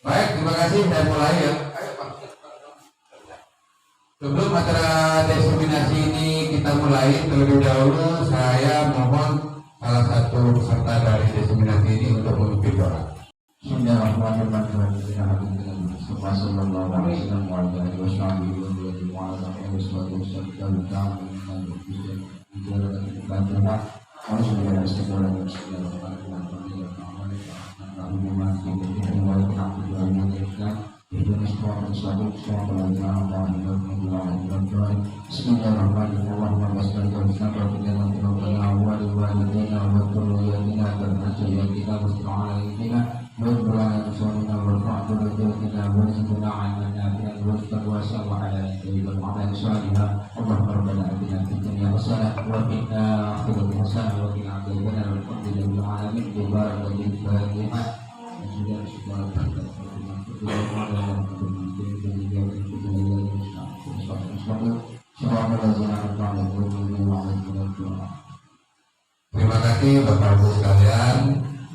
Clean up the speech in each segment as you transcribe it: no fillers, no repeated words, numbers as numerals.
Baik, terima kasih. Saya mulai ya. Sebelum acara diseminasi ini kita mulai, terlebih dahulu saya mohon salah satu peserta dari diseminasi ini untuk memimpin doa. Terima kasih Bapak Ibu sekalian.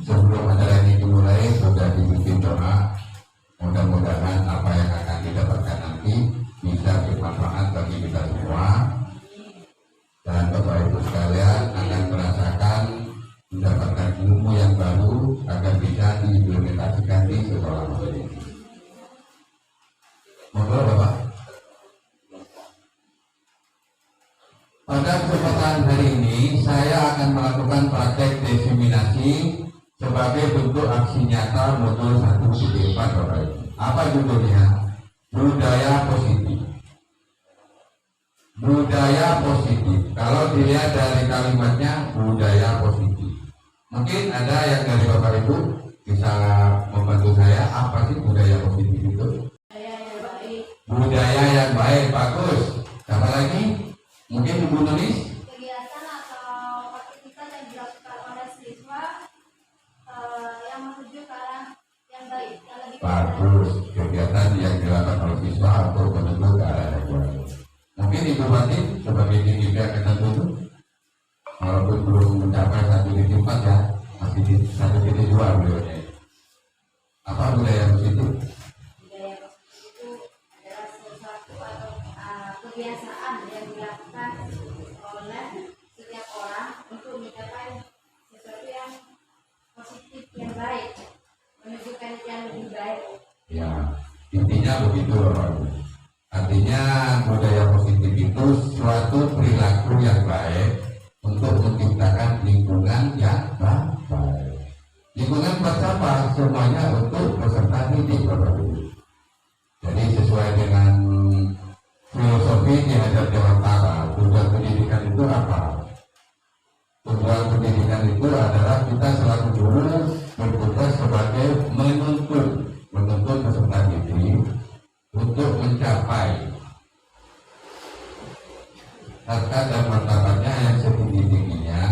Sebelum acara ini dimulai sudah dibimbing doa. Mudah-mudahan apa yang akan didapatkan nanti bisa bermanfaat bagi kita semua. Dan Bapak Ibu sekalian akan merasakan mendapatkan ilmu yang baru agar bisa diimplementasikan di sekolah masing-masing. Monggo Bapak. Pada kesempatan hari ini saya akan melakukan praktek diseminasi sebagai bentuk aksi nyata modul 1.4 Bapak Ibu. Apa judulnya? Budaya positif. Budaya positif. Kalau dilihat dari kalimatnya budaya positif. Mungkin ada yang dari Bapak Ibu bisa membantu saya, apa sih budaya positif itu? Budaya yang baik. Budaya yang baik, bagus. Siapa lagi? Mungkin Ibu nulis? Kegiatan atau aktivitas yang dilakukan oleh siswa yang menuju ke arah yang baik, yang lebih bagus. Kegiatan yang dilakukan oleh siswa atau menuju ke arah yang baik. Mungkin Ibu Fatin sebagai DPP akan dulu, walaupun belum mencapai 1.4 ya, masih di 1.2 beliaunya. Apa budaya positif? Budaya positif itu adalah sesuatu atau kebiasaan yang dilakukan oleh setiap orang untuk mencapai sesuatu yang positif, yang baik, menunjukkan yang lebih baik. Ya, intinya begitu Bapak Ibu. Artinya budaya positif itu suatu perilaku yang baik untuk menciptakan lingkungan yang baik. Lingkungan buat siapa? Semuanya untuk peserta didik Bapak Ibu. Jadi sesuai dengan filosofi di Hajar Dewantara, tujuan pendidikan itu apa? Tujuan pendidikan itu adalah kita selaku guru bertugas sebagai menuntun peserta didik untuk mencapai harkat dan martabatnya yang setinggi-tingginya,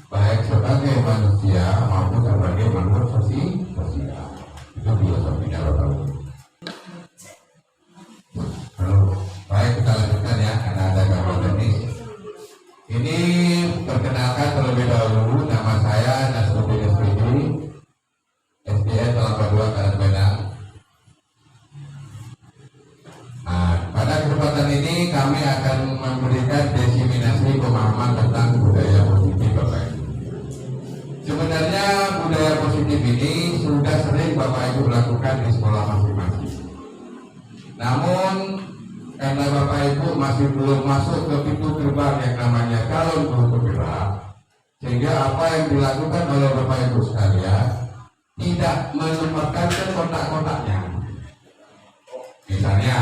baik sebagai manusia maupun sebagai makhluk sosial. Itu filosofinya Bapak Ibu. Baik, kita lanjutkan ya, karena ada gambar teknis. Ini perkenalkan terlebih dahulu, nama saya Nasruddin SPD, SDN Kelapa II Karangbenang. Nah, pada kesempatan ini kami akan memberikan diseminasi pemahaman tentang budaya positif Bapak Ibu. Sebenarnya budaya positif ini sudah sering Bapak Ibu lakukan di sekolah masing-masing. Namun karena Bapak Ibu masih belum masuk ke pintu gerbang yang namanya calon guru penggerak, sehingga apa yang dilakukan oleh Bapak Ibu sekalian tidak menempatkan ke kotak-kotaknya. Misalnya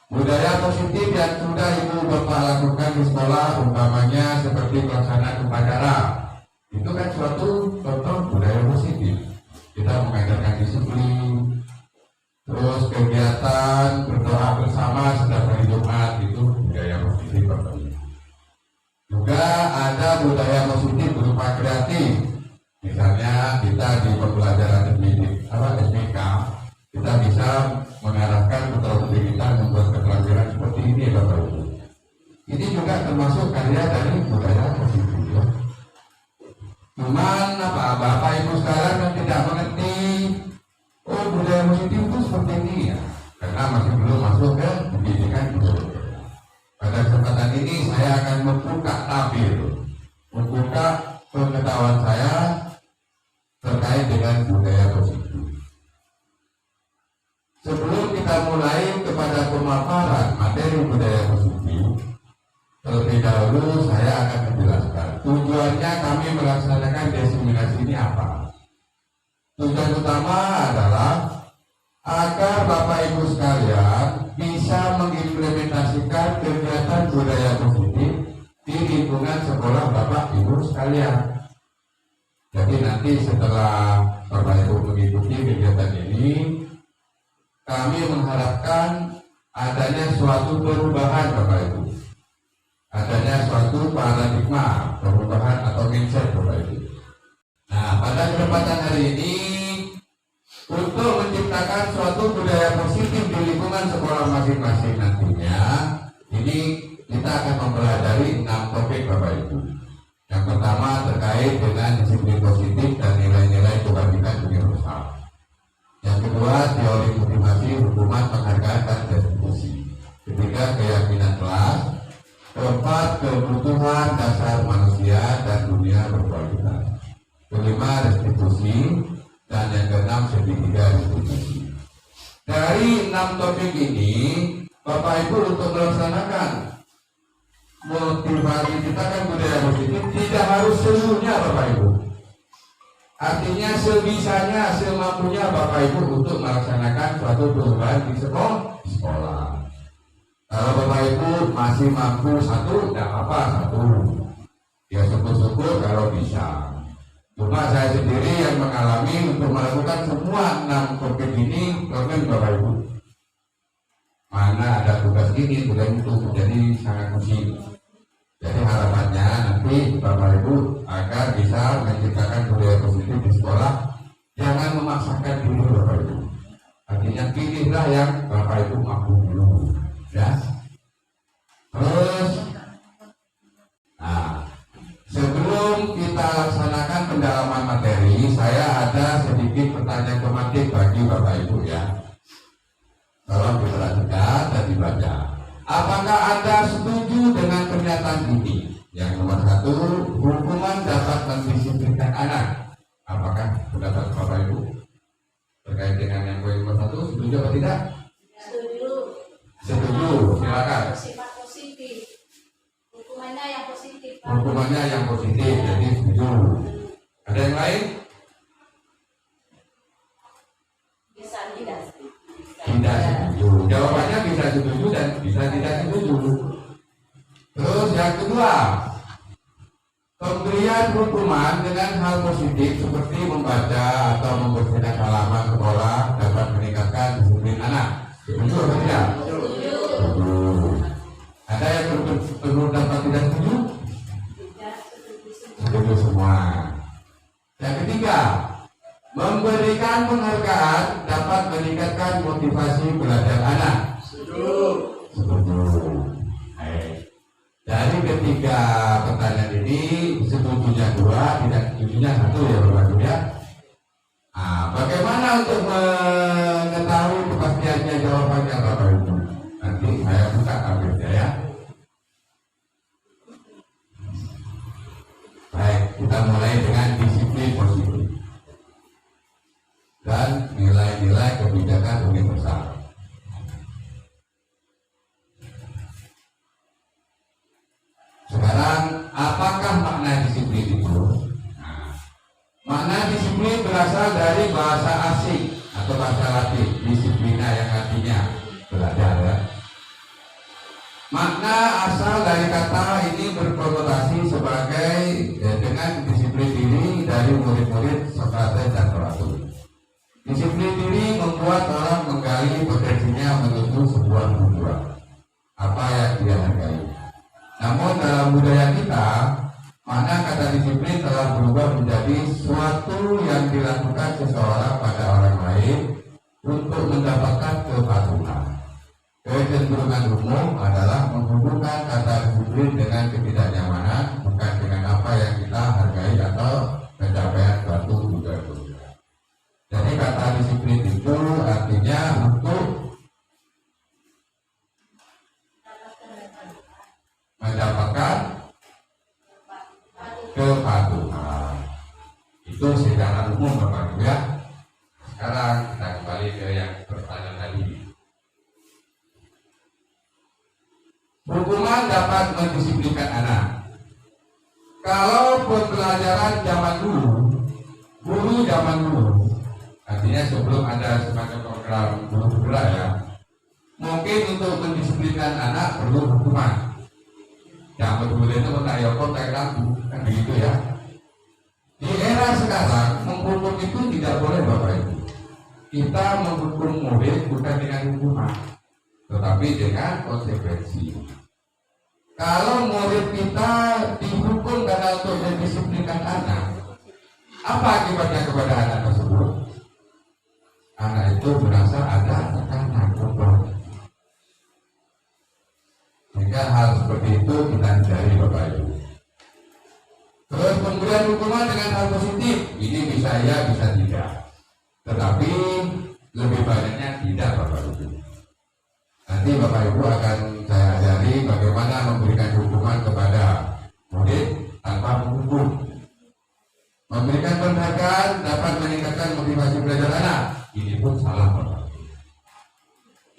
budaya positif yang sudah Ibu Bapak lakukan di sekolah, umpamanya seperti pelaksanaan upacara, itu kan suatu contoh budaya positif. Kita mengajarkan disiplin, terus kegiatan berdoa bersama setiap hari Jumat, itu budaya positif Bapak Ibu. Juga ada budaya positif berupa kreatif. Misalnya kita di pembelajaran SMK, kita bisa mengarahkan putra-putri kita membuat keterampilan seperti ini Bapak Ibu. Ini juga termasuk karya dari budaya positif ya. Cuman Bapak Ibu sekarang yang tidak mengerti, oh budaya positif seperti ini ya, karena masih belum masuk ke pendidikan guru. Pada kesempatan ini saya akan membuka tabir, membuka pengetahuan saya terkait dengan budaya positif. Sebelum kita mulai kepada pemaparan materi budaya positif, terlebih dahulu saya akan menjelaskan tujuannya kami melaksanakan diseminasi ini apa. Tujuan utama adalah agar Bapak Ibu sekalian bisa mengimplementasikan kegiatan budaya positif di lingkungan sekolah Bapak Ibu sekalian. Jadi nanti setelah Bapak Ibu mengikuti kegiatan ini, kami mengharapkan adanya suatu perubahan Bapak Ibu, adanya suatu paradigma perubahan atau mindset Bapak Ibu. Nah, pada kesempatan hari ini untuk menciptakan suatu budaya positif di lingkungan sekolah masing-masing nantinya, ini kita akan mempelajari 6 topik Bapak Ibu. Yang pertama terkait dengan disiplin positif dan nilai-nilai kebajikan universal. Yang kedua teori motivasi, hukuman, penghargaan dan restitusi. Ketiga keyakinan kelas. Keempat kebutuhan dasar manusia dan dunia berkualitas. Kelima restitusi. Dan yang keenam segitiga restitusi. Dari 6 topik ini, Bapak Ibu untuk melaksanakan motivasi kita kan budaya positif tidak harus seluruhnya Bapak Ibu. Artinya sebisanya, semampunya Bapak Ibu untuk melaksanakan suatu perubahan di sekolah. Kalau Bapak Ibu masih mampu satu, tidak apa satu. Ya syukur-syukur kalau bisa. Cuma saya sendiri yang mengalami untuk melakukan semua 6 topik ini, problem Bapak Ibu. Mana ada tugas ini, tugas itu, jadi sangat pusing. Jadi harapannya nanti Bapak Ibu agar bisa menciptakan budaya positif di sekolah, jangan memaksakan diri Bapak Ibu. Artinya pilihlah yang Bapak Ibu mampu dulu, ya. Terus, nah, sebelum kita laksanakan pendalaman materi, saya ada sedikit pertanyaan tematik bagi Bapak Ibu ya. Tolong diperhatikan dan dibaca. Apakah Anda setuju dengan pernyataan ini? Yang nomor 1, hukuman dapat mendisiplinkan anak. Apakah pendapat Bapak Ibu terkait dengan yang poin nomor 1, setuju atau tidak? Setuju. Setuju, silakan. Bersifat positif. Hukumannya yang positif. Hukumannya yang positif, jadi setuju. Ada yang lain? Bisa tidak? Tidak setuju. Jawabannya bisa setuju dan bisa tidak setuju. Terus yang kedua, pemberian hukuman dengan hal positif seperti membaca atau membersihkan halaman sekolah dapat meningkatkan disiplin anak. Setuju atau tidak? Setuju. Setuju. Ada yang berpendapat tidak setuju? Tidak setuju. Setuju semua. Yang ketiga, memberikan penghargaan dapat meningkatkan motivasi belajar anak. Setuju. Setuju. Dari ketiga pertanyaan ini, setujunya 2, tidak setujunya 1 ya Bapak Ibu ya. Nah, bagaimana untuk mengetahui kepastiannya jawabannya Bapak Ibu? Nanti saya buka tabelnya ya. Baik, kita mulai dengan disiplin positif dan nilai-nilai kebijakan universal. Sekarang, apakah makna disiplin itu? Nah, makna disiplin berasal dari bahasa asing atau bahasa Latin, disiplina yang artinya belajar ya. Makna asal dari kata ini berkonotasi sebagai dengan disiplin diri dari murid-murid Sokrates dan Plato. Disiplin diri membuat orang menggali potensinya menuju sebuah tujuan, apa yang dia hargai. Namun dalam budaya kita, makna kata disiplin telah berubah menjadi suatu yang dilakukan seseorang pada orang lain untuk mendapatkan kepatuhan. Kecenderungan umum adalah menghubungkan kata disiplin dengan ketidaknyamanan, bukan dengan apa yang kita hargai atau pencapaian suatu tujuan. Jadi kata disiplin itu artinya Itu secara umum Bapak Ibu ya. Sekarang kita kembali ke yang pertanyaan tadi. Hukuman dapat mendisiplinkan anak. Kalau pembelajaran zaman dulu, guru zaman dulu, artinya sebelum ada semacam program guru bergerak ya, mungkin untuk mendisiplinkan anak perlu hukuman. Yang betul itu menayakkan kayak lampu, kan begitu ya. Di era sekarang, menghukum itu tidak boleh Bapak Ibu. Kita menghukum murid bukan dengan hukuman, tetapi dengan konsekuensi. Kalau murid kita dihukum karena untuk mendisiplinkan anak, apa akibatnya kepada anak tersebut? Anak itu merasa ada tekanan beban. Sehingga hal seperti itu kita hindari Bapak Ibu. Terus pemberian hukuman dengan hal positif, ini bisa ya, bisa tidak. Tetapi lebih banyaknya tidak Bapak Ibu. Nanti Bapak Ibu akan saya ajari bagaimana memberikan hukuman kepada murid tanpa menghukum. Memberikan penghargaan dapat meningkatkan motivasi belajar anak. Ini pun salah Bapak.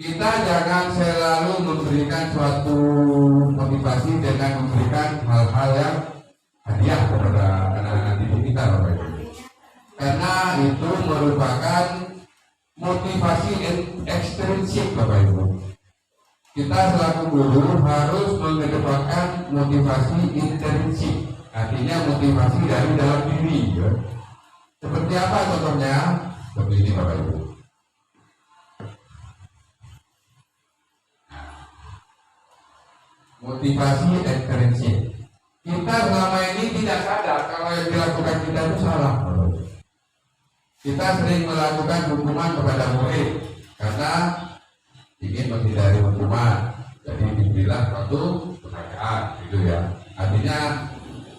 Kita jangan selalu memberikan suatu motivasi dengan memberikan hal-hal yang hadiah kepada anak-anak didik kita Bapak Ibu. Karena itu merupakan motivasi ekstrinsik Bapak Ibu. Kita selaku guru harus mengedepankan motivasi intrinsik, artinya motivasi dari dalam diri ya. Seperti apa contohnya? Seperti ini Bapak Ibu. Motivasi intrinsik. Kita selama ini tidak sadar kalau yang dilakukan kita itu salah. Kita sering melakukan hukuman kepada murid karena ingin menghindari hukuman, jadi dibilang suatu penghargaan, gitu ya. Artinya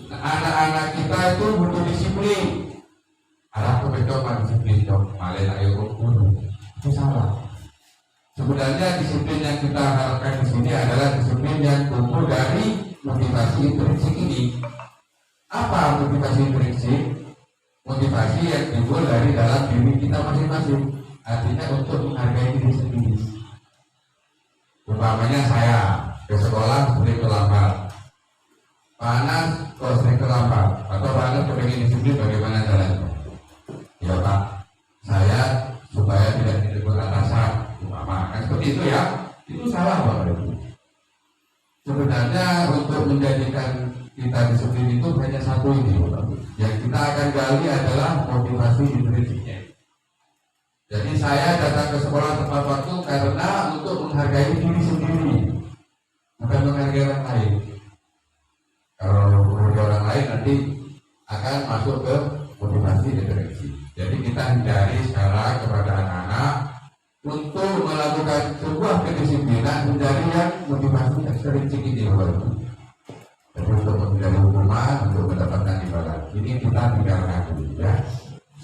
anak-anak kita itu butuh disiplin. Arah kebetulan disiplin dong, malah ayo guru. Itu salah. Sebenarnya disiplin yang kita harapkan di sini adalah disiplin yang tumbuh dari motivasi intrinsik ini. Apa motivasi intrinsik? Motivasi yang timbul dari dalam diri kita masing-masing. Artinya untuk menghargai diri sendiri. Umpamanya saya ke sekolah sering terlambat, panas kok sering terlambat, atau panas kepengen disiplin, bagaimana caranya? Ya Pak, saya supaya tidak ditegur atasan, umpama kan seperti itu ya. Itu salah Bapak Ibu. Sebenarnya untuk menjadikan kita disiplin itu hanya satu ini Bapak Ibu. Yang kita akan gali adalah motivasi intrinsiknya. Jadi saya datang ke sekolah tepat waktu karena untuk menghargai diri sendiri, bukan menghargai orang lain. Kalau menghargai orang lain nanti akan masuk ke motivasi intrinsik. Jadi kita hindari sekarang kepada anak-anak untuk melakukan sebuah kedisiplinan, hindari yang motivasi ekstrinsik ini. Jadi untuk menghindari hukuman, untuk mendapatkan imbalan. Ini kita tinggalkan dulu ya.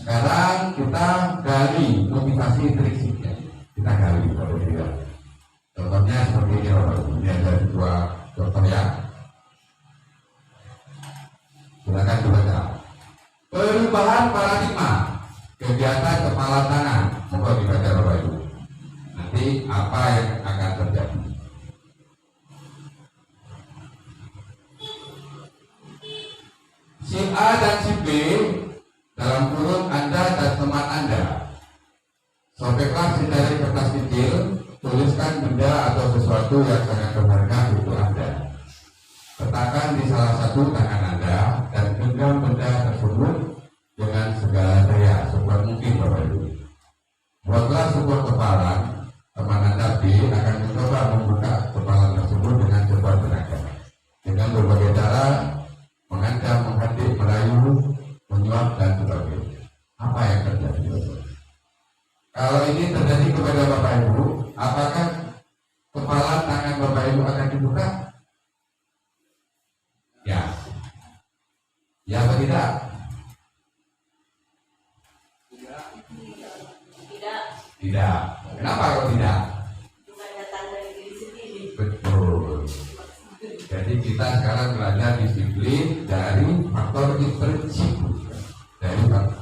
Sekarang kita gali motivasi intrinsiknya. Kita gali kalau tidak. Contohnya seperti ini Bapak Ibu. Ini ada dua contoh ya. Silakan dibaca. Perubahan paradigma kegiatan kepala tangan. Mohon dibaca Bapak Ibu. Nanti apa yang akan terjadi? Si A dan si B dalam kurung Anda dan teman Anda, sobeklah secari kertas kecil, tuliskan benda atau sesuatu yang sangat berharga untuk Anda. Letakkan di salah satu tangan Anda dan genggam benda tersebut dengan segala daya sekuat mungkin Bapak Ibu. Buatlah sebuah kepalan. Teman Anda B akan mencoba membuka kepalan tersebut dengan sekuat tenaga dengan berbagai cara, mengancam, menghadik, merayu, menyuap dan sebagainya. Apa yang terjadi? Kalau ini terjadi kepada Bapak Ibu, apakah kepala tangan Bapak Ibu akan dibuka? Ya. Ya atau tidak? Tidak. Tidak. Kenapa kalau tidak? Bukan datang dari diri sendiri. Betul. Jadi kita sekarang belajar disiplin dari faktor intrinsik, dari faktor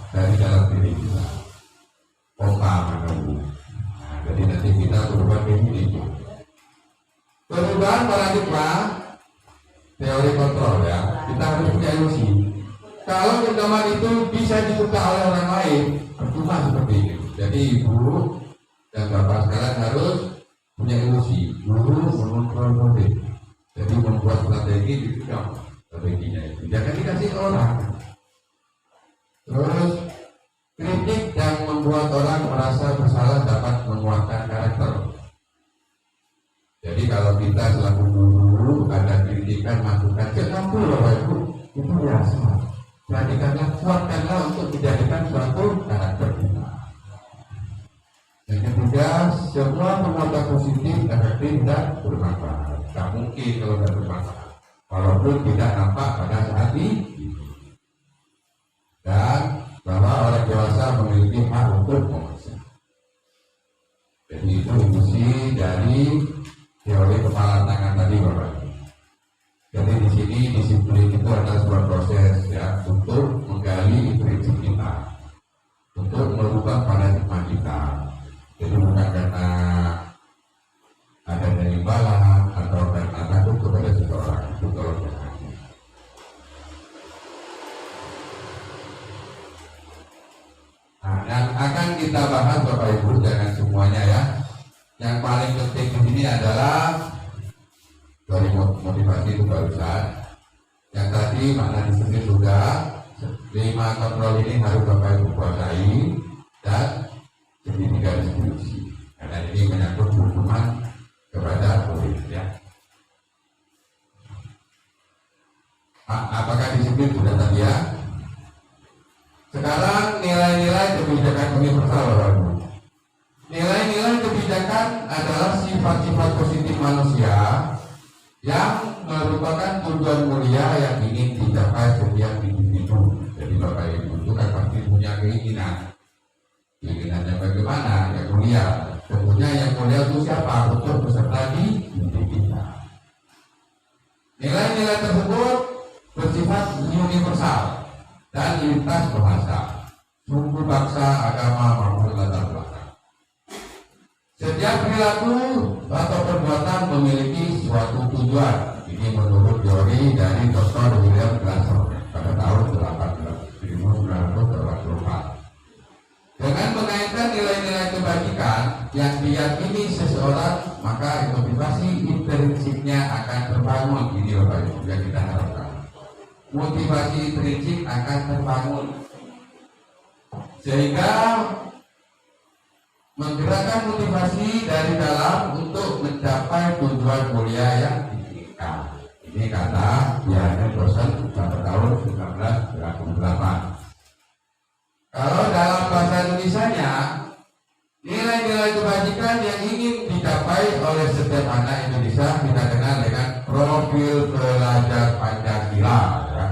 perubahan paradigma teori kontrol ya, kita harus punya ilusi. Kalau genggaman itu bisa dibuka oleh orang lain, percuma seperti ini. Jadi ibu dan bapak sekalian harus punya ilusi. Guru mengontrol murid. Jadi membuat strategi itu dong, strateginya itu. Jangan dikasih ke orang. Terus kritik yang membuat orang merasa bersalah dapat menguatkan karakter. Jadi kalau kita selaku guru ada kritikan, masukan, jangan dulu Bapak Ibu, itu biasa. Jadikanlah, kuatkanlah untuk dijadikan suatu karakter kita. Yang ketiga, semua penguatan positif efektif dan bermanfaat. Tak mungkin kalau tidak bermanfaat, walaupun tidak nampak pada saat ini. Dan bahwa orang dewasa memiliki hak untuk memaksa. Jadi itu ilusi dari teori kepala tangan tadi Bapak. Jadi di sini disiplin itu adalah sebuah proses ya untuk menggali prinsip kita, untuk merubah paradigma kita. Jadi bukan karena ada dari imbalan atau karena takut kepada seseorang itu kalau berarti. Nah, yang akan kita bahas Bapak Ibu, jangan semuanya ya. Yang paling penting di sini adalah dari motivasi itu barusan. Yang tadi makna disebut juga 5 kontrol ini harus Bapak Ibu kuasai dan segitiga distribusi. Karena ini menyangkut hukuman kepada murid ya. Apakah disiplin sudah tadi ya? Sekarang nilai-nilai kebijakan universal Bapak Ibu. Nilai-nilai kebijakan adalah sifat-sifat positif manusia yang merupakan tujuan mulia yang ingin dicapai setiap individu. Jadi Bapak Ibu itu kan pasti punya keinginan. Keinginannya bagaimana? Yang mulia. Tentunya yang mulia itu siapa? Untuk peserta di kita. Nilai-nilai tersebut bersifat universal dan lintas bahasa, suku, bangsa, agama maupun latar belakang. Setiap perilaku atau perbuatan memiliki suatu tujuan. Ini menurut teori dari Dr. William Glasser pada tahun 1984. Dengan mengaitkan nilai-nilai kebajikan yang diyakini seseorang, maka motivasi intrinsiknya akan terbangun. Ini Bapak Ibu yang kita harapkan. Motivasi intrinsik akan terbangun sehingga menggerakkan motivasi dari dalam untuk mencapai tujuan mulia yang diinginkan. Ini kata Diana Dosen pada tahun 1988. Kalau dalam bahasa Indonesianya, nilai-nilai kebajikan yang ingin dicapai oleh setiap anak Indonesia kita kenal dengan profil pelajar Pancasila. Ya.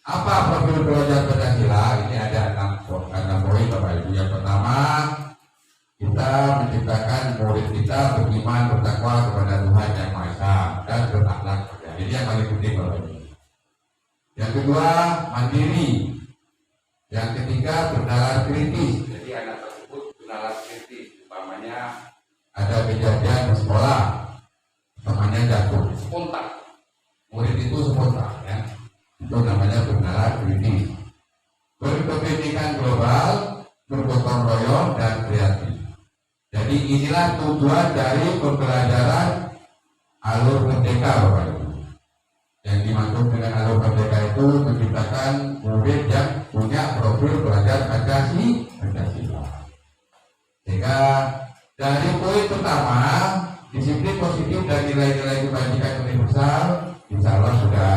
Apa profil pelajar Pancasila? Ini ada 6 poin Bapak Ibu. Yang pertama, kita menciptakan murid kita beriman, bertakwa kepada Tuhan Yang Maha Esa dan berakhlak. Ini yang paling penting Bapak Ibu. Yang kedua, mandiri. Yang ketiga, bernalar kritis. Jadi anak tersebut bernalar kritis. Umpamanya ada kejadian di sekolah, temannya jatuh, spontan. Murid itu spontan, ya. Itu namanya bernalar kritis. Berkepentingan global, bergotong royong dan kreatif. Jadi inilah tujuan dari pembelajaran alur merdeka, Bapak Ibu. Yang dimaksud dengan alur merdeka itu menciptakan murid yang punya profil pelajar Pancasila. Sehingga dari poin pertama, disiplin positif dan nilai-nilai kebajikan universal, insya Allah sudah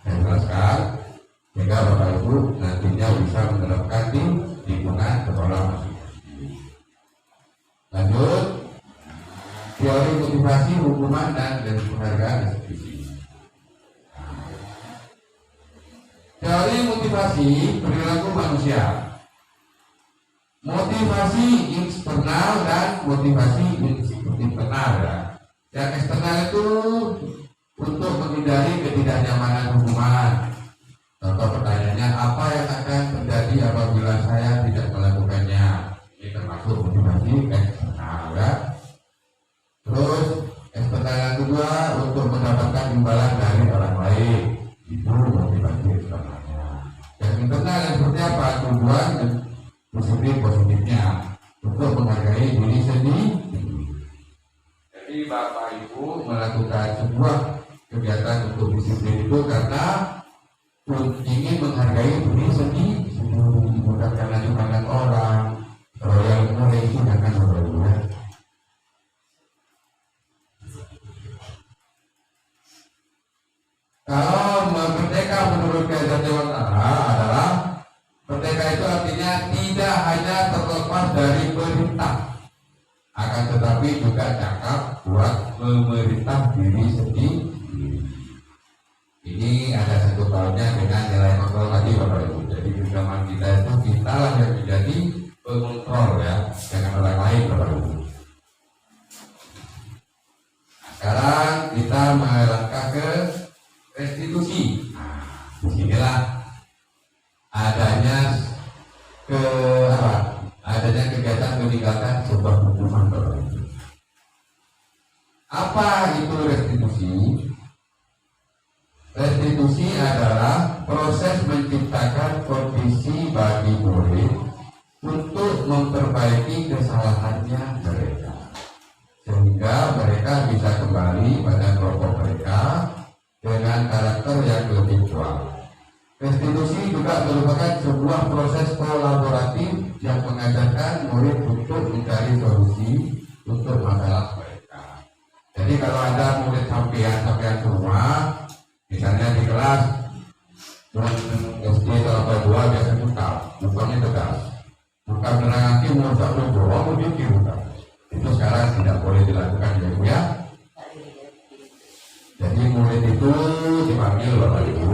saya jelaskan. Sehingga Bapak Ibu nantinya bisa menerapkan di lingkungan sekolah masing-masing. Lanjut, teori motivasi, hukuman dan penghargaan institusi. Teori motivasi perilaku manusia. Motivasi eksternal dan motivasi internal ya. Yang eksternal itu untuk menghindari ketidaknyamanan hubungan. Contoh pertanyaannya, apa yang akan terjadi apabila saya tidak melakukannya? Ini termasuk motivasi eksternal ya. Terus eksternal yang kedua imbalan dari orang lain. Itu motivasi utamanya. Yang internal yang seperti apa? Tujuan positifnya untuk menghargai diri sendiri. Jadi Bapak Ibu melakukan sebuah kegiatan untuk disiplin itu karena ingin menghargai diri sendiri, bukan karena dipandang orang. Kalau yang mulai itu jangan berlebihan. Kalau merdeka menurut Kejaksaan Dewantara adalah merdeka itu artinya tidak hanya terlepas dari perintah, akan tetapi juga cakap buat memerintah diri sendiri. Ini ada satu tahunnya dengan nilai kontrol tadi Bapak Ibu. Jadi di zaman kita itu kita lah yang menjadi pengontrol ya, jangan orang lain Bapak Ibu. Nah, sekarang kita melangkah ke restitusi. Nah, disinilah adanya adanya kegiatan meninggalkan sebuah hukuman Bapak Ibu. Apa itu restitusi? Restitusi adalah proses menciptakan kondisi bagi murid untuk memperbaiki kesalahannya mereka, sehingga mereka bisa kembali pada kelompok mereka dengan karakter yang lebih kuat. Restitusi juga merupakan sebuah proses kolaboratif yang mengajarkan murid untuk mencari solusi untuk masalah mereka. Jadi kalau ada murid sampean semua, misalnya di kelas SD atau 2 biasa bukannya tegas, bukan menerangkan murid berbohong begitu bukan. Itu sekarang tidak boleh dilakukan ya. Jadi murid itu dipanggil Bapak Ibu,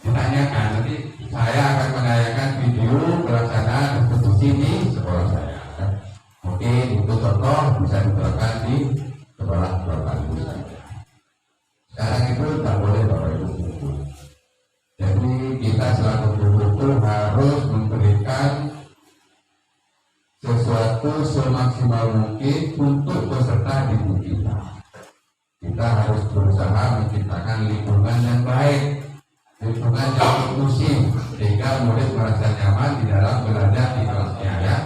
ditanyakan, nanti saya akan menayangkan video pelaksanaan restitusi di sekolah saya. Mungkin itu contoh bisa diterapkan di sekolah Bapak Ibu saya. Sekarang itu tidak boleh Bapak Ibu. Jadi kita selaku guru harus memberikan sesuatu semaksimal mungkin untuk peserta didik kita. Kita harus berusaha menciptakan lingkungan yang baik, lingkungan yang inklusif, sehingga murid merasa nyaman di dalam belajar di kelasnya ya.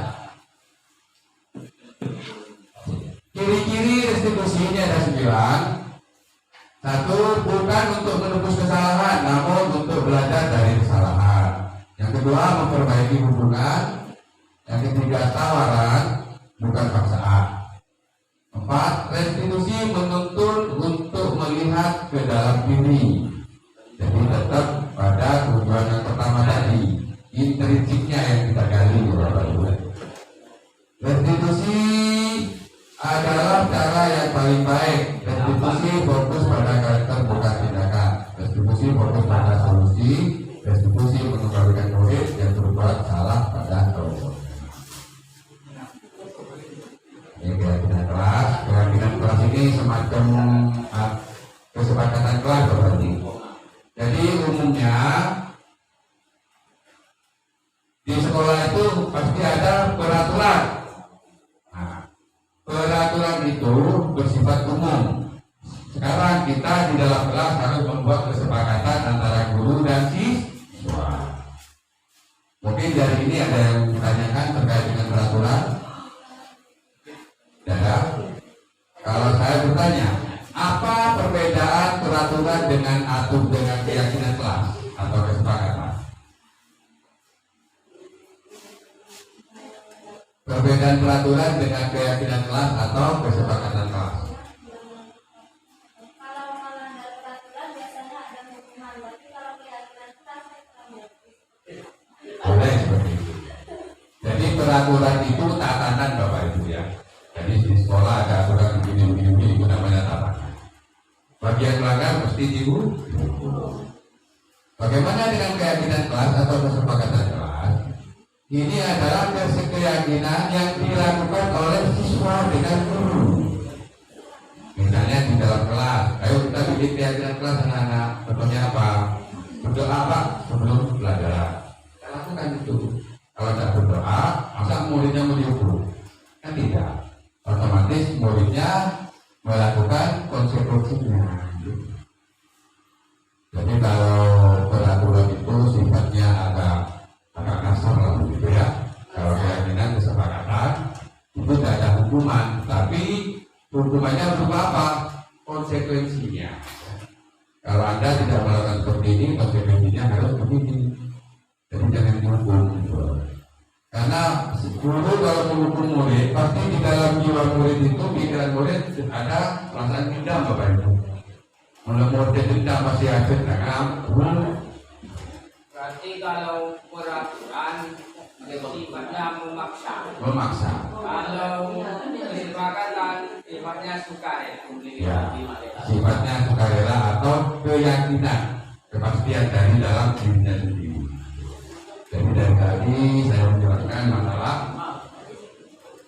Ciri-ciri restitusi ini ada 9. 1, bukan untuk menebus kesalahan, namun untuk belajar dari kesalahan. Yang kedua, memperbaiki hubungan. Yang ketiga, tawaran, bukan paksaan. 4, restitusi menuntun untuk melihat ke dalam diri. Jadi tetap pada tujuan yang pertama tadi, intrinsiknya yang kita gali Bapak Ibu. Restitusi adalah cara yang paling baik. Restitusi fokus pada karakter bukan tindakan. Restitusi fokus pada solusi. Restitusi mengembalikan murid yang berbuat salah pada kelompok. Ini keyakinan kelas ini semacam kesepakatan kelas berarti. Jadi umumnya di sekolah itu pasti ada peraturan. Nah, peraturan itu bersifat umum. Sekarang kita di dalam kelas harus membuat kesepakatan antara guru dan siswa. Mungkin dari ini ada yang ditanyakan terkait dengan peraturan. Ya, kalau saya bertanya, apa perbedaan peraturan dengan keyakinan kelas atau kesepakatan? Perbedaan peraturan dengan keyakinan kelas atau kesepakatan kelas? Kalau melanggar peraturan biasanya ada hukuman, tapi kalau keyakinan kelas boleh seperti itu. Jadi peraturan itu tatanan Bapak Ibu ya. Jadi di sekolah ada aturan begini itu namanya tatanan. Bagi yang melanggar mesti dihukum. Bagaimana dengan keyakinan kelas atau kesepakatan kelas? Ini adalah keyakinan yang dilakukan oleh siswa dengan guru. Misalnya di dalam kelas, ayo kita bikin keyakinan kelas anak-anak. Contohnya apa? Berdoa Pak sebelum belajar. Kita lakukan itu. Kalau tidak berdoa, masa muridnya mau dihukum? Kan tidak. Otomatis muridnya melakukan konsekuensinya. hukuman, tapi hukumannya berupa apa? Konsekuensinya. Kalau Anda tidak melakukan seperti ini, konsekuensinya harus begini. Jadi jangan dihukum. Karena guru kalau menghukum murid, pasti di dalam jiwa murid itu, pikiran murid ada perasaan dendam, Bapak Ibu. Kalau murid dendam masih ada, berarti kalau peraturan sifatnya memaksa. Kalau kesepakatan sifatnya sukarela. Ya, sifatnya sukarela atau keyakinan, kepastian dari dalam dirinya sendiri. Jadi dari tadi saya menjelaskan masalah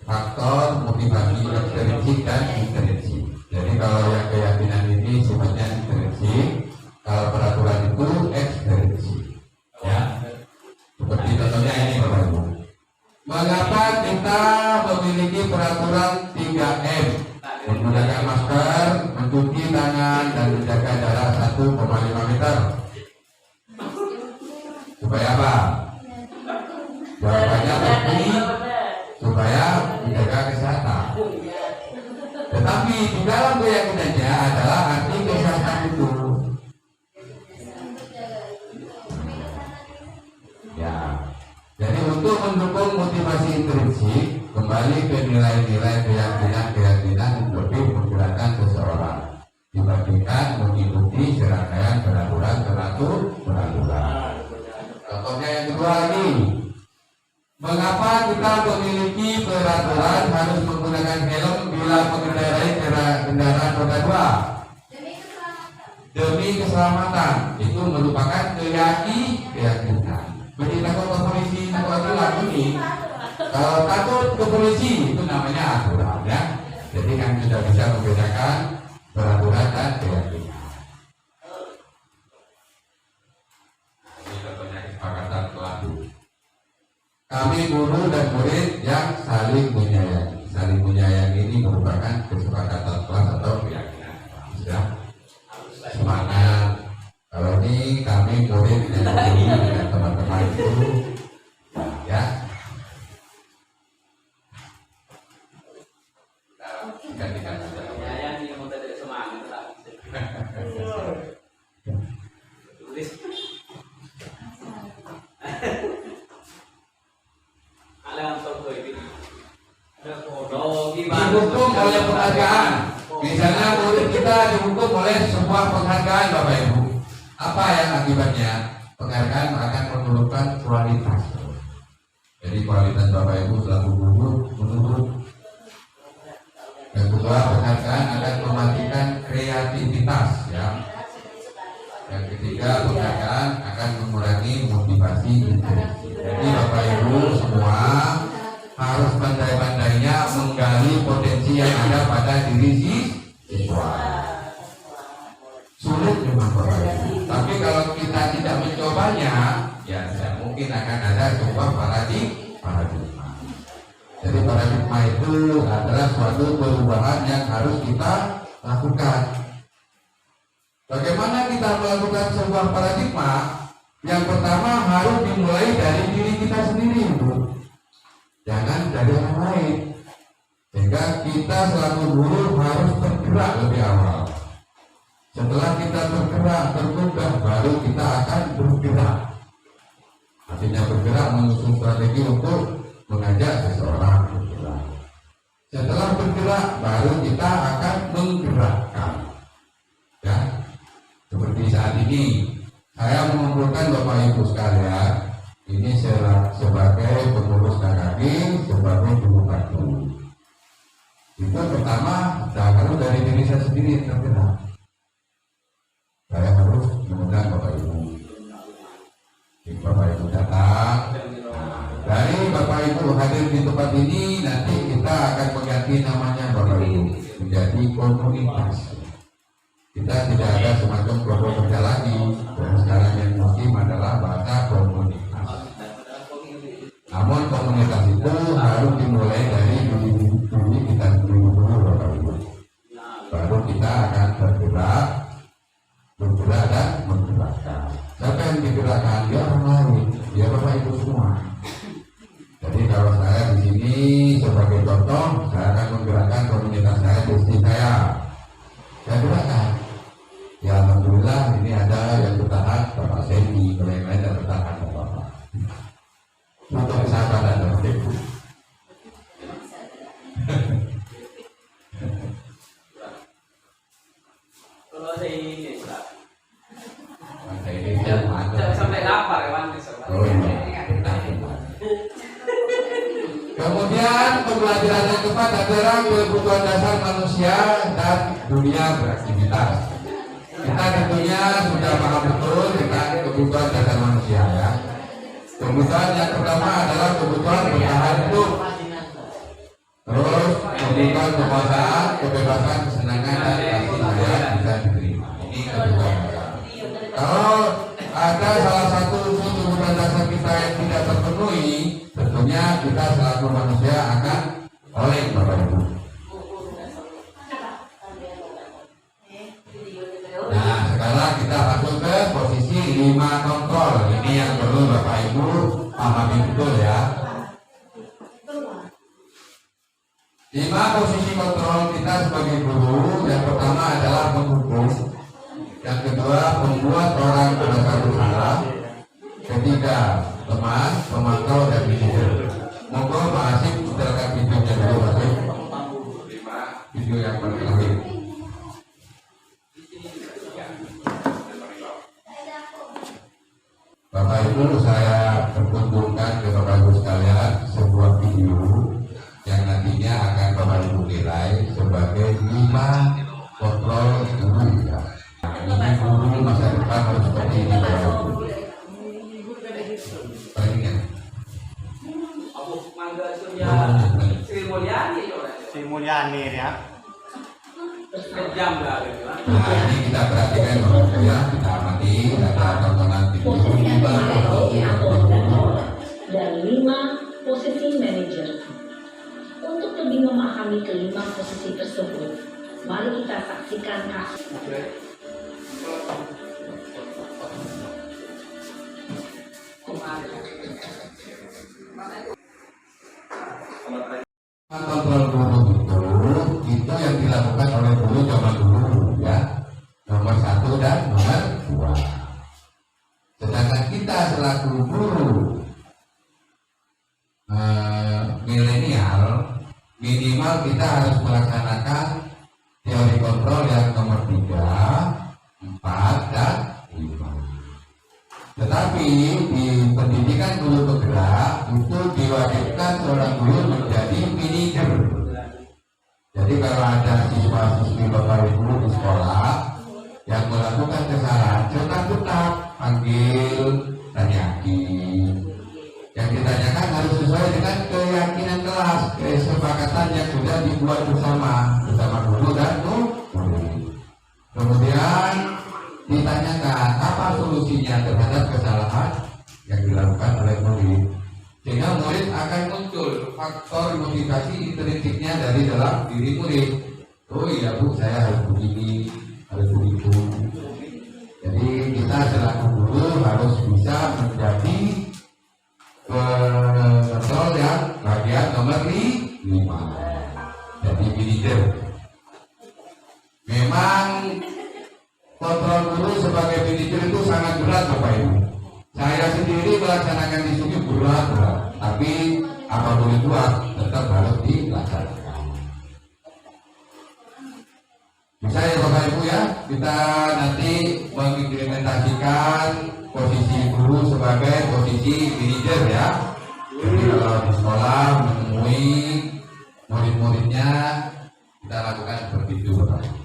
faktor motivasi ekstrinsik dan intrinsik. Jadi kalau yang keyakinan ini sifatnya intrinsik, kalau peraturan itu ekstrinsik. Ya, seperti contohnya ini Bapak Ibu. Mengapa kita memiliki peraturan 3M? Menggunakan masker, mencuci tangan, dan menjaga jarak 1,5 meter. Supaya apa? Jawabannya pasti supaya menjaga kesehatan. Tetapi di dalam keyakinannya adalah arti kesehatan itu. Ya, jadi untuk mendukung motivasi intrinsik, kembali ke nilai-nilai keyakinan lebih menggerakkan seseorang dibandingkan mengikuti serangkaian peraturan. Contohnya yang kedua lagi, mengapa kita memiliki peraturan harus menggunakan helm bila mengendarai kendaraan roda 2? Demi keselamatan. Itu merupakan keyakinan. Beri takut ke polisi, takut aturan ini. Kalau takut ke polisi itu namanya aturan, ya. Jadi kan sudah bisa membedakan peraturan dan keyakinan. Ini contohnya kesepakatan pelaku. Kami guru dan murid yang saling menyayangi. Saling menyayangi ini merupakan kesepakatan kelas atau keyakinan. Ya. Semangat. Kalau ini kami murid dan guru dengan teman-teman itu, ya. Gantikan saja. Saya yang mau tadi semangat lah. Tulis. Alam toko ini. Dihukum oleh penghargaan. Misalnya murid kita dihukum oleh sebuah penghargaan, Bapak Ibu. Apa yang akibatnya? Penghargaan akan menurunkan kualitas. Jadi kualitas Bapak Ibu selaku guru menurun. Yang kedua, penghargaan akan mematikan kreativitas, ya. Yang ketiga, penghargaan akan mengurangi motivasi intrinsik. Jadi Bapak Ibu semua harus pandai-pandainya menggali potensi yang ada pada diri siswa. Sulit memang Bapak Ibu. Tapi kalau kita tidak mencobanya, ya tidak mungkin akan ada sebuah paradigma. Jadi paradigma itu adalah suatu perubahan yang harus kita lakukan. Bagaimana kita melakukan sebuah paradigma? Yang pertama harus dimulai dari diri kita sendiri, Bu. Jangan dari orang lain. Sehingga kita selaku guru harus bergerak lebih awal. Setelah kita bergerak, berubah, baru kita akan bergerak. Artinya bergerak menyusun strategi untuk mengajak seseorang bergerak. Setelah bergerak, baru kita akan menggerakkan. Ya, seperti saat ini, saya mengumpulkan Bapak Ibu sekalian. Ini sebagai pengurus KKB, sebagai guru baru. Itu pertama, dahulu dari diri saya sendiri tergerak. Saya harus mengundang Bapak Ibu. Bapak Ibu datang. Dari Bapak Ibu hadir di tempat ini, nanti kita akan mengganti namanya Bapak Ibu menjadi komunitas. Kita tidak ada semacam kelompok kerja lagi. Dan sekarang yang musim adalah bahasa komunitas. Namun komunitas itu harus dimulai dari diri kita sendiri dulu, Bapak Ibu. Baru kita akan bergerak dan menggerakkan. Siapa yang digerakkan? Ya orang lain, ya Bapak Ibu semua. Jadi kalau saya di sini sebagai contoh, saya akan menggerakkan komunitas saya di istri saya. Saya gerakkan. Ya alhamdulillah ini ada yang bertahan, Bapak Sendi, kalau yang lain yang bertahan Bapak. Untuk kesabaran dan ibu. Kalau saya ini Pak. Masa ini saya Jangan sampai lapar ya Wan. Oh iya. Kemudian pembelajaran yang keempat adalah kebutuhan dasar manusia dan dunia beraktivitas. Kita tentunya sudah paham betul dengan kebutuhan dasar manusia ya. Kebutuhan yang pertama adalah kebutuhan bertahan hidup. Terus kebutuhan kekuasaan, kebebasan, kesenangan dan kasih sayang bisa diterima. Ini kebutuhan dasar. Kalau ada salah satu unsur kebutuhan dasar kita yang tidak terpenuhi, tentunya kita selaku manusia akan oleh Bapak Ibu. Nah, sekarang kita masuk ke posisi 5 kontrol. Ini yang perlu Bapak Ibu pahami betul ya. 5 posisi kontrol kita sebagai guru. Yang pertama adalah menghukum. Yang kedua, membuat orang merasa bersalah. Ketiga, teman, pemantau dan manajer. Monggo Pak Asif putarkan videonya dulu Pak Asif. 5 video yang terakhir. Bapak Ibu, saya pertunjukkan ke Bapak Ibu sekalian sebuah video yang nantinya akan Bapak Ibu nilai sebagai 5 kontrol guru ya. Ini guru masa depan harus seperti ini Bapak Ibu. Perhatikan. Aku mangga Surya Sri Mulyani Sri Mulyani ya. Kejam lah gitu. Nah ini kita perhatikan Bapak Ibu ya, kita amati ada tontonan video 5 kontrol guru dan 5 posisi manajer. Untuk lebih memahami kelima posisi tersebut, mari kita saksikan kasus. Kontrol guru itu yang dilakukan oleh guru zaman dulu ya, nomor 1 dan nomor 2. Sedangkan kita selaku guru milenial, minimal kita harus melaksanakan teori kontrol yang nomor 3, 4 dan 5. Tetapi di pendidikan guru bergerak itu diwajibkan seorang guru menjadi manajer. Jadi kalau ada siswa-siswi Bapak Ibu di sekolah yang melakukan kesalahan, cepat-cepat panggil, tanyakin. Yang ditanyakan harus sesuai dengan keyakinan kelas, kesepakatan yang sudah dibuat bersama guru dan murid. Kemudian ditanyakan apa solusinya terhadap kesalahan yang dilakukan oleh murid, sehingga murid akan muncul faktor motivasi intrinsiknya dari dalam diri murid. Oh iya Bu, saya harus begini, harus begitu. Jadi kita selaku guru harus bisa menjadi kontrol yang bagian nomor 5, jadi manajer. Memang kontrol guru sebagai manajer itu sangat berat Bapak Ibu. Saya sendiri melaksanakan di sini berat, tapi apa boleh buat, tetap harus dilaksanakan. Bisa ya Bapak Ibu ya, kita nanti mengimplementasikan posisi guru sebagai posisi manajer ya. Jadi kalau di sekolah menemui murid-muridnya, kita lakukan seperti itu Bapak Ibu.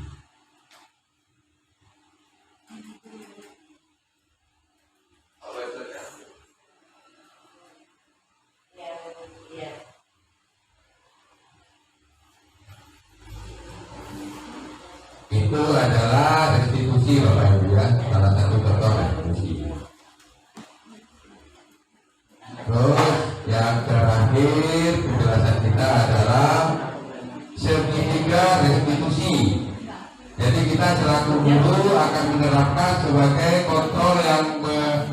Itu adalah restitusi Bapak Ibu ya, salah satu contoh restitusi. Terus yang terakhir penjelasan kita adalah sertifikat restitusi. Jadi kita selaku guru akan menerapkan sebagai kontrol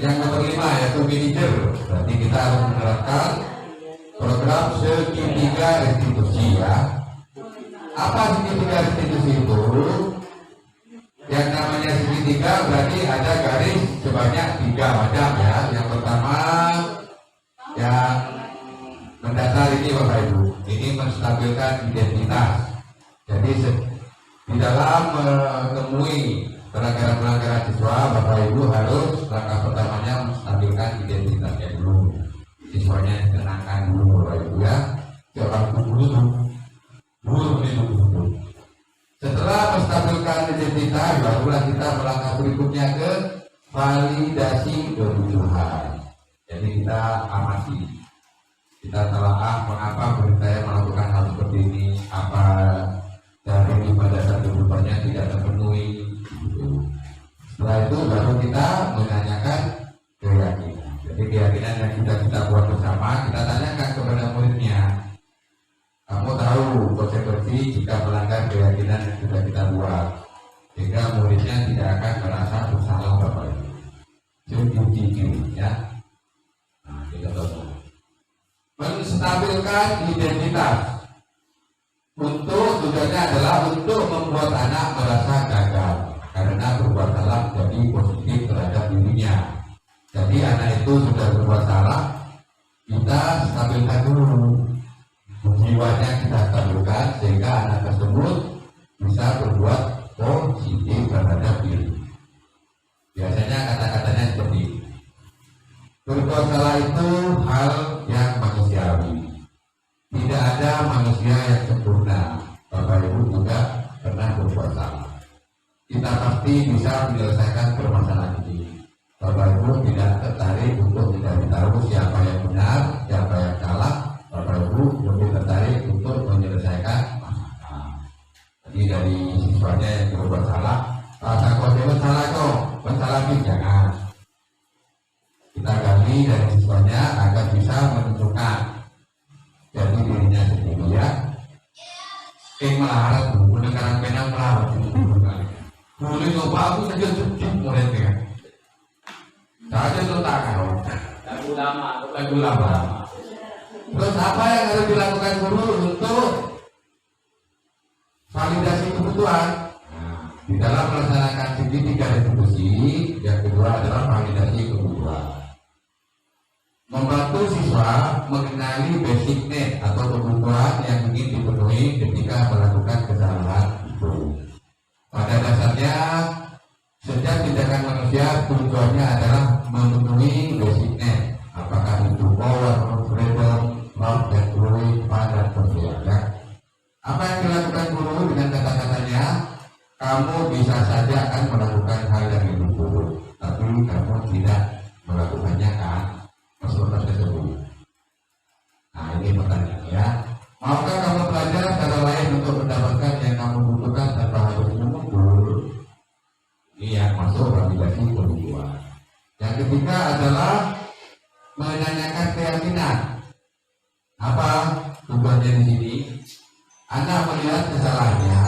yang nomor 5 yaitu manajer. Berarti kita harus menerapkan program segitiga restitusi ya. Apa segitiga restitusi itu? Yang namanya segitiga berarti ada garis sebanyak 3 macam ya. Yang pertama yang mendasar ini Bapak Ibu, ini menstabilkan identitas. Jadi di dalam menemui pelanggaran-pelanggaran siswa, Bapak Ibu harus langkah pertamanya menstabilkan identitasnya dulu. Siswanya ditenangkan dulu Bapak Ibu ya. Seorang guru dulu. Setelah menstabilkan identitas, barulah kita melangkah berikutnya ke validasi kebutuhan. Jadi kita amati, kita telah mengapa murid saya melakukan hal seperti ini, apa dari pada dasar kebutuhannya tidak terpenuhi. Setelah itu baru kita menanyakan keyakinan. Jadi keyakinan yang sudah kita buat bersama, kita tanyakan kepada muridnya. Kamu tahu konsekuensi jika melanggar keyakinan yang sudah kita buat, sehingga muridnya tidak akan merasa bersalah Bapak Ibu. Jadi ya. Nah, kita tahu. Menstabilkan identitas. Untuk tujuannya adalah untuk membuat anak merasa gagal karena berbuat salah jadi positif terhadap dirinya. Jadi anak itu sudah berbuat salah, kita stabilkan dulu. Jiwanya kita stabilkan sehingga anak tersebut bisa berbuat positif terhadap diri. Biasanya kata-katanya seperti berbuat salah itu hal yang manusiawi. Tidak ada manusia yang sempurna. Bapak Ibu juga pernah berbuat salah. Kita pasti bisa menyelesaikan permasalahan ini. Bapak Ibu tidak tertarik untuk mencari tahu siapa yang benar, siapa yang salah. Bapak Ibu lebih tertarik untuk menyelesaikan masalah. Jadi dari siswanya yang berbuat salah, rasa kok salah kok, masalah ini jangan. Kita gali dari siswanya agar bisa menentukan jadi dirinya sendiri ya. Melarat mendengarkan penang melarat boleh coba aku saja cukup muridnya. Saja letakkan lagu lama. Terus apa yang harus dilakukan guru untuk validasi kebutuhan? Nah, di dalam melaksanakan segitiga restitusi, yang kedua adalah validasi kebutuhan. Membantu siswa mengenali basic need atau kebutuhan yang ingin dipenuhi ketika melakukan kesalahan itu. Pada dasarnya, setiap tindakan manusia tujuannya adalah memenuhi basic need. Apakah itu power, freedom, love, and glory, fun, dan sebagainya. Apa yang dilakukan guru dengan kata-katanya, kamu bisa saja akan melakukan hal yang lebih buruk, tapi kamu tidak melakukannya kan? Maksudnya tersebut. Nah ini pertanyaan ya. Maukah kamu belajar cara lain untuk mendapatkan yang kamu butuhkan tanpa harus mengumpul? Ini yang masuk validasi kebutuhan. Yang ketiga adalah menanyakan keyakinan. Apa tujuannya di sini? Anak melihat kesalahannya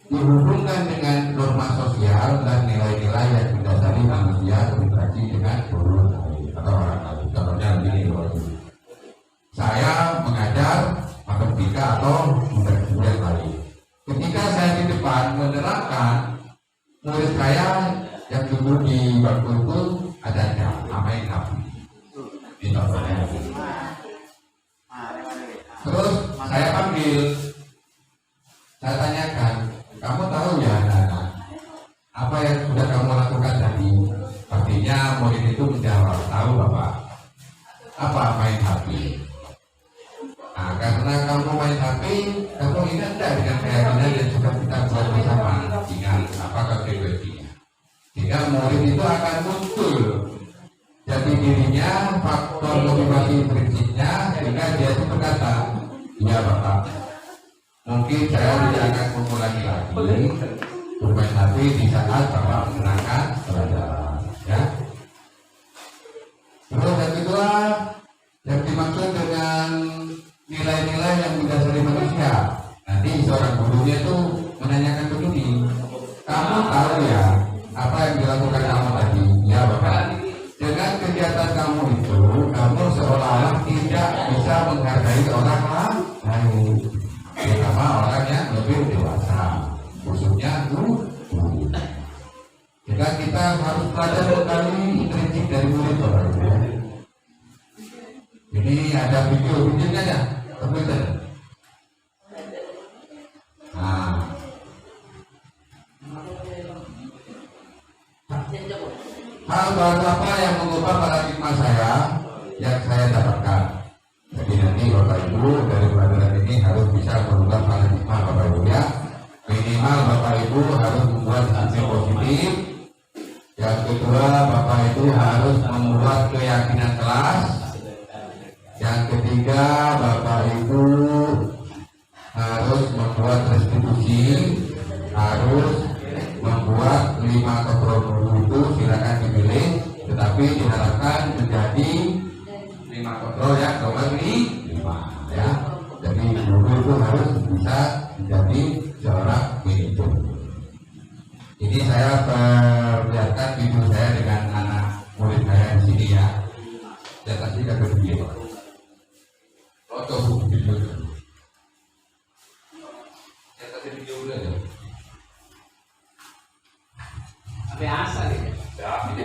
dihubungkan dengan norma sosial dan nilai-nilai yang mendasari manusia berinteraksi dengan guru atau orang lain. Contohnya begini loh. Saya mengajar matematika atau bidang lain. Ketika saya di depan menerangkan, murid saya yang duduk di bangku itu adanya amain api. Ini contohnya. Terus saya panggil, saya tanyakan, kamu tahu ya anak-anak, apa yang sudah kamu lakukan tadi? Artinya murid itu menjawab, tahu Bapak. Apa main HP? Nah, karena kamu main HP, kamu ingat tidak dengan keyakinan yang sudah kita buat bersama? Ingat apa konsekuensinya? Sehingga murid itu akan muncul jati dirinya, faktor motivasi prinsipnya, sehingga dia itu berkata, iya Bapak, mungkin saya tidak akan mengulangi lagi bermain HP di saat Bapak menyenangkan pelajaran. Ya. Terus yang kedua, yang dimaksud dengan nilai-nilai yang mendasari manusia. Nanti seorang gurunya itu menanyakan begini, kamu tahu ya apa yang dilakukan kamu tadi? Ya Bapak. Dengan kegiatan kamu itu, kamu seolah-olah tidak bisa menghargai ada sekali intrinsik dari murid Bapak Ibu ya. Ini ada videonya ya, komputer. Nah, hal baru apa yang mengubah paradigma saya yang saya dapatkan? Jadi nanti Bapak Ibu dari pelajaran ini harus bisa merubah paradigma Bapak Ibu ya. Minimal Bapak Ibu harus membuat sisi positif. Yang kedua, Bapak Ibu harus membuat keyakinan kelas. Yang ketiga, Bapak Ibu harus membuat restitusi, harus membuat 5 kontrol dulu itu silakan dipilih, tetapi diharapkan menjadi 5 kontrol yang nomor 5 ya. Jadi guru itu harus bisa menjadi seorang manajer. Ini saya perlihatkan video saya dengan anak murid saya di sini ya. Saya kasihkan ke video. Foto video. Saya kasih video dulu ya. Sampai asal ya. Ya, ini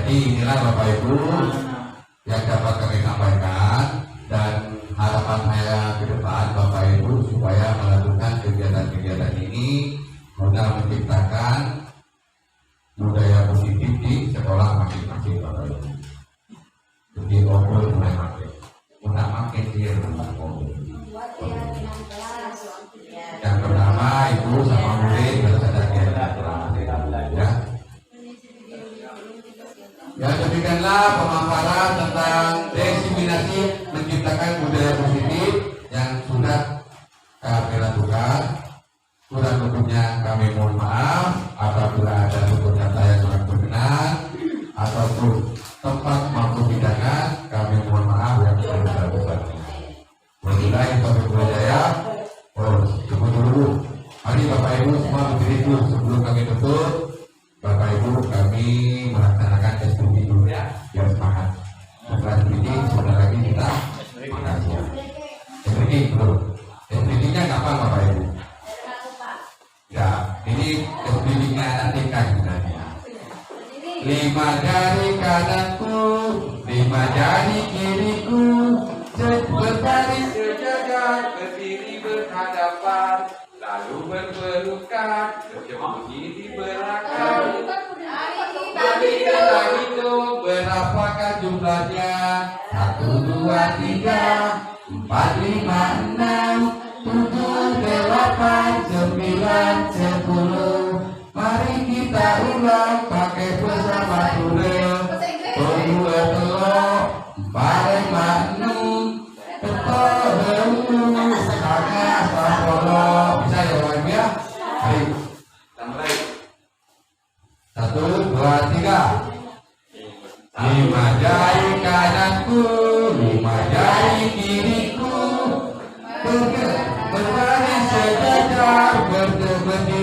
Jadi inilah Bapak Ibu yang dapat kami sampaikan, dan harapan saya ke depan Bapak Ibu supaya melakukan kegiatan-kegiatan ini guna menciptakan budaya positif di sekolah masing-masing Bapak Ibu. Jadi obrol mulai makin, udah makin dia Buat dia dengan kelas. yang pertama Ibu sama murid harus ada kegiatan ya. Ya, demikianlah pemaparan tentang diseminasi menciptakan budaya positif yang sudah kami lakukan. Kurang lebihnya kami mohon maaf apabila ada tutur kata yang kurang berkenan ataupun tempat mampu hidangan, kami mohon maaf yang sebesar-besarnya. Wabillahi taufiq wal hidayah. Tunggu dulu. Mari Bapak Ibu semua berdiri dulu sebelum kami tutup. Bapak Ibu, kami melaksanakan SPG dulu ya, biar semangat. Setelah SPG, sebentar lagi kita makasih ya. SPG dulu. SPG-nya kapan Bapak Ibu? Ya, ini SPG-nya nanti kan sebenarnya. 5 jari kananku, 5 jari kiriku, berbaris sejajar, berdiri berhadapan, lalu berpelukan, bersembunyi di belakang. Kita hitung berapakah jumlahnya? 1, 2, 3, 4, 5, 6, 7, 8, 9, 10. Mari kita ulang pakai bersama dulu. 2 telur, 4, 5, 6, betul, sangat sempurna. Bisa ya Bapak Ibu ya? Baik. Sampai 1, 2, 3. 5 jari kananku, 5 jari kiriku, berbaris sejajar, berdiri